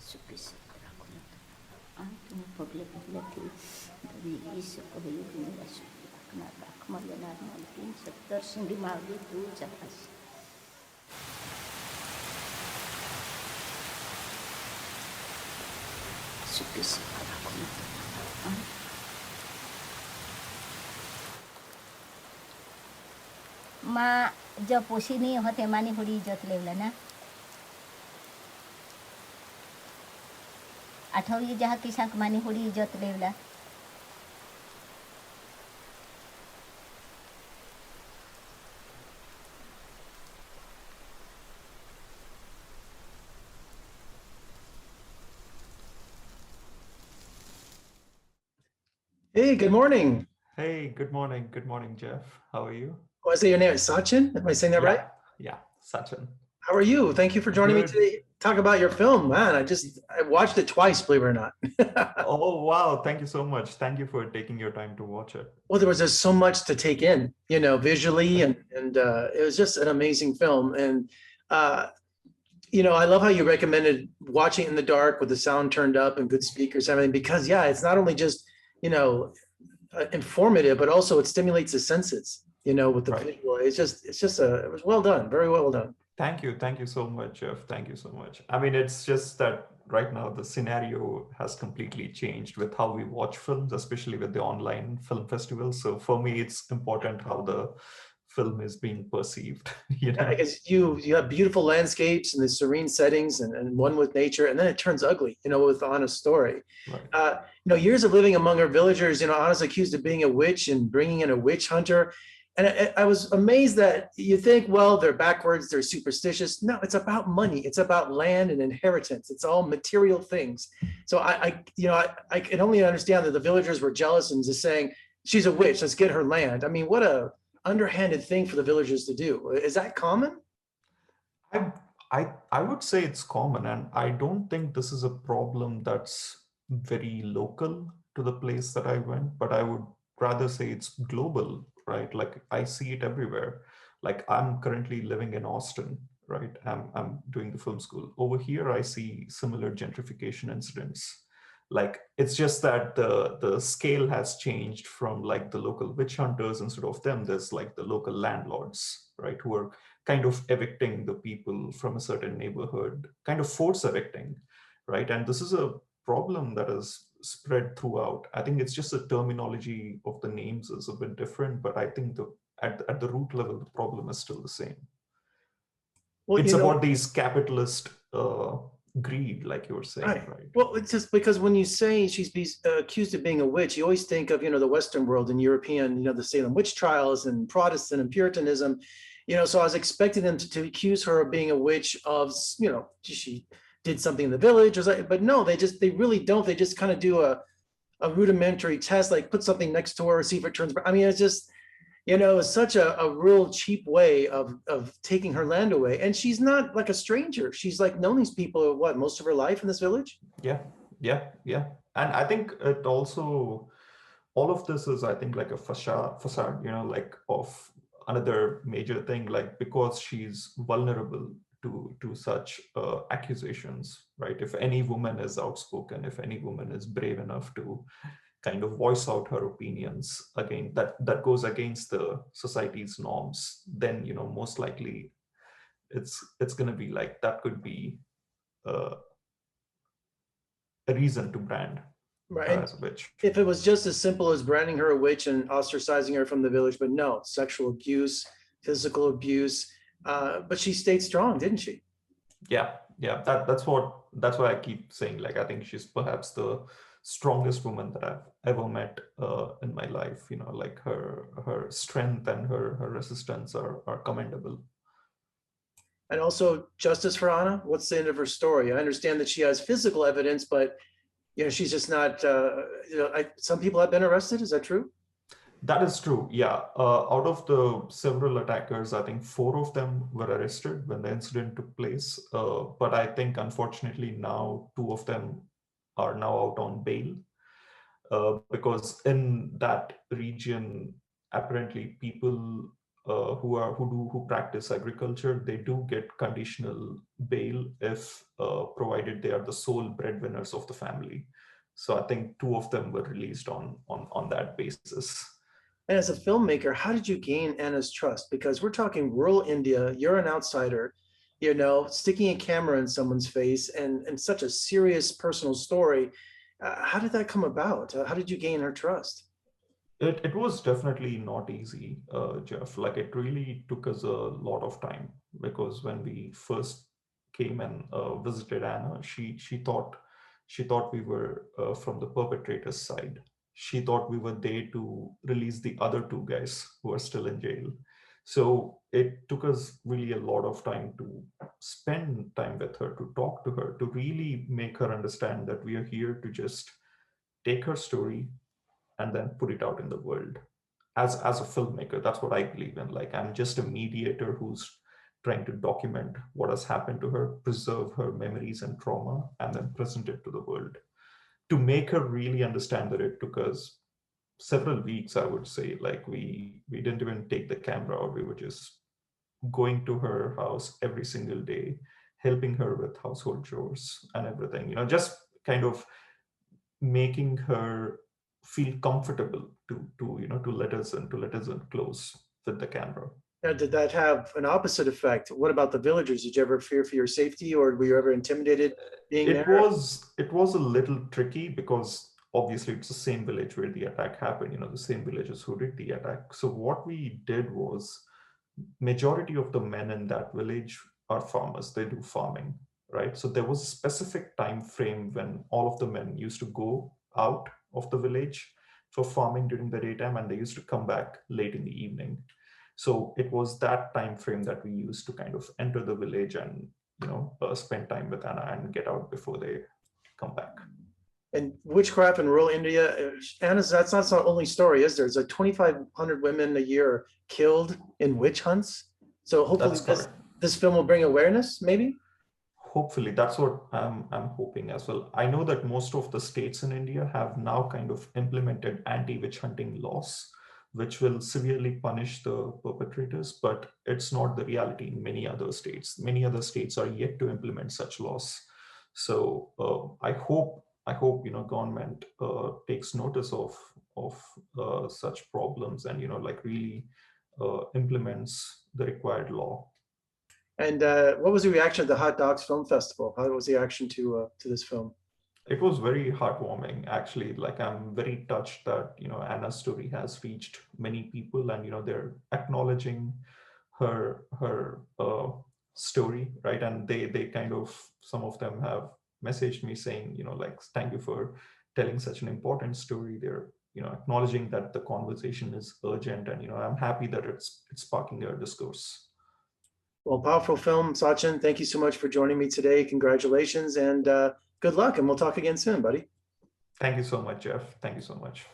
Suki-suki ako na ito. Ang paglabi-labi dari isa ko hayo dinilasuki ako na akmalanar malkin sa tarsing dimagi tu jakas. Suki-suki ako na ito. Ang मा जब पोसिनी होते मानी hoodie जोत लेवला ना आठवी जहाँ किसान मानी हुडी जोत लेवला Hey, good morning. Hey, good morning. Good morning, Jeff. How are you? Oh, I say your name is Sachin. Am I saying that right? Yeah, Sachin. How are you? Thank you for joining me Good. today. Talk about your film, man. I watched it twice, believe it or not. Oh, wow. Thank you so much. Thank you for taking your time to watch it. Well, there was just so much to take in, visually, and it was just an amazing film. And I love how you recommended watching it in the dark with the sound turned up and good speakers and everything, because yeah, it's not only just informative, but also it stimulates the senses. With the Right. visual. It was well done, very well done. Thank you. Thank you so much, Jeff. Thank you so much. I mean, it's just that right now the scenario has completely changed with how we watch films, especially with the online film festivals. So for me, it's important how the film is being perceived. Yeah, because you have beautiful landscapes and the serene settings and one with nature, and then it turns ugly, with Anna's story. Right. Years of living among her villagers, Anna's accused of being a witch and bringing in a witch hunter. And I was amazed that you think, well, they're backwards, they're superstitious. No, it's about money. It's about land and inheritance. It's all material things. So I can only understand that the villagers were jealous and just saying, she's a witch, let's get her land. I mean, what a underhanded thing for the villagers to do. Is that common? I would say it's common, and I don't think this is a problem that's very local to the place that I went, but I would rather say it's global, right? Like I see it everywhere. Like I'm currently living in Austin, right? I'm doing the film school. Over here, I see similar gentrification incidents. Like it's just that the scale has changed from like the local witch hunters. Instead of them, there's like the local landlords, right, who are kind of evicting the people from a certain neighborhood, kind of force evicting, right? And this is a problem that is spread throughout. I think it's just the terminology of the names is a bit different, but I think at the root level, the problem is still the same. Well, It's about these capitalist greed, like you were saying, right? Well, it's just because when you say she's accused of being a witch, you always think of, the Western world and European, the Salem witch trials and Protestant and Puritanism, so I was expecting them to accuse her of being a witch of, she did something in the village, but no, they really don't. They just kind of do a rudimentary test, like put something next to her, see if it turns. I mean, it's just, it's such a real cheap way of taking her land away. And she's not like a stranger. She's like known these people, what, most of her life in this village? Yeah. And I think it also, all of this is, I think, like a facade, like of another major thing, like because she's vulnerable to such accusations, right? If any woman is outspoken, if any woman is brave enough to kind of voice out her opinions, again, that goes against the society's norms, then most likely it's going to be like that could be a reason to brand Right. her as a witch. If it was just as simple as branding her a witch and ostracizing her from the village, but no, sexual abuse, physical abuse, but she stayed strong, didn't she? Yeah. That's why I keep saying, like, I think she's perhaps the strongest woman that I've ever met in my life. Like her strength and her resistance are commendable. And also justice for Anna. What's the end of her story? I understand that she has physical evidence, but she's just not. Some people have been arrested. Is that true? That is true. Yeah. Out of the several attackers, I think 4 of them were arrested when the incident took place. But I think, unfortunately, now 2 of them are now out on bail because in that region, apparently people who practice agriculture, they do get conditional bail if provided they are the sole breadwinners of the family. So I think two of them were released on that basis. And as a filmmaker, how did you gain Anna's trust? Because we're talking rural India, you're an outsider, you know, sticking a camera in someone's face and such a serious personal story. How did that come about? How did you gain her trust? It was definitely not easy, Jeff. Like it really took us a lot of time because when we first came and visited Anna, she thought we were from the perpetrator's side. She thought we were there to release the other two guys who are still in jail. So it took us really a lot of time to spend time with her, to talk to her, to really make her understand that we are here to just take her story and then put it out in the world. As a filmmaker, that's what I believe in. Like I'm just a mediator who's trying to document what has happened to her, preserve her memories and trauma, and then present it to the world. To make her really understand that it took us several weeks, I would say. Like we didn't even take the camera out. We were just going to her house every single day, helping her with household chores and everything. Just kind of making her feel comfortable to let us in close with the camera. Now, did that have an opposite effect? What about the villagers? Did you ever fear for your safety, or were you ever intimidated being It there? was a little tricky because obviously it's the same village where the attack happened, the same villagers who did the attack. So what we did was, majority of the men in that village are farmers. They do farming, right? So there was a specific time frame when all of the men used to go out of the village for farming during the daytime, and they used to come back late in the evening. So it was that time frame that we used to kind of enter the village and spend time with Anna and get out before they come back. And witchcraft in rural India, Anna's, that's not the only story, is there? It's like 2,500 women a year killed in witch hunts. So hopefully That's correct. this film will bring awareness, maybe? Hopefully, that's what I'm hoping as well. I know that most of the states in India have now kind of implemented anti-witch hunting laws, which will severely punish the perpetrators, but it's not the reality in many other states. Many other states are yet to implement such laws. So I hope government takes notice of such problems and like really implements the required law. And what was the reaction at the Hot Docs Film Festival? How was the reaction to this film? It was very heartwarming, actually. Like I'm very touched that Anna's story has reached many people, and they're acknowledging her story, right? And they kind of, some of them have messaged me saying, like, thank you for telling such an important story. They're acknowledging that the conversation is urgent, and I'm happy that it's sparking a discourse. Well, powerful film, Sachin. Thank you so much for joining me today. Congratulations and good luck. And we'll talk again soon, buddy. Thank you so much, Jeff. Thank you so much.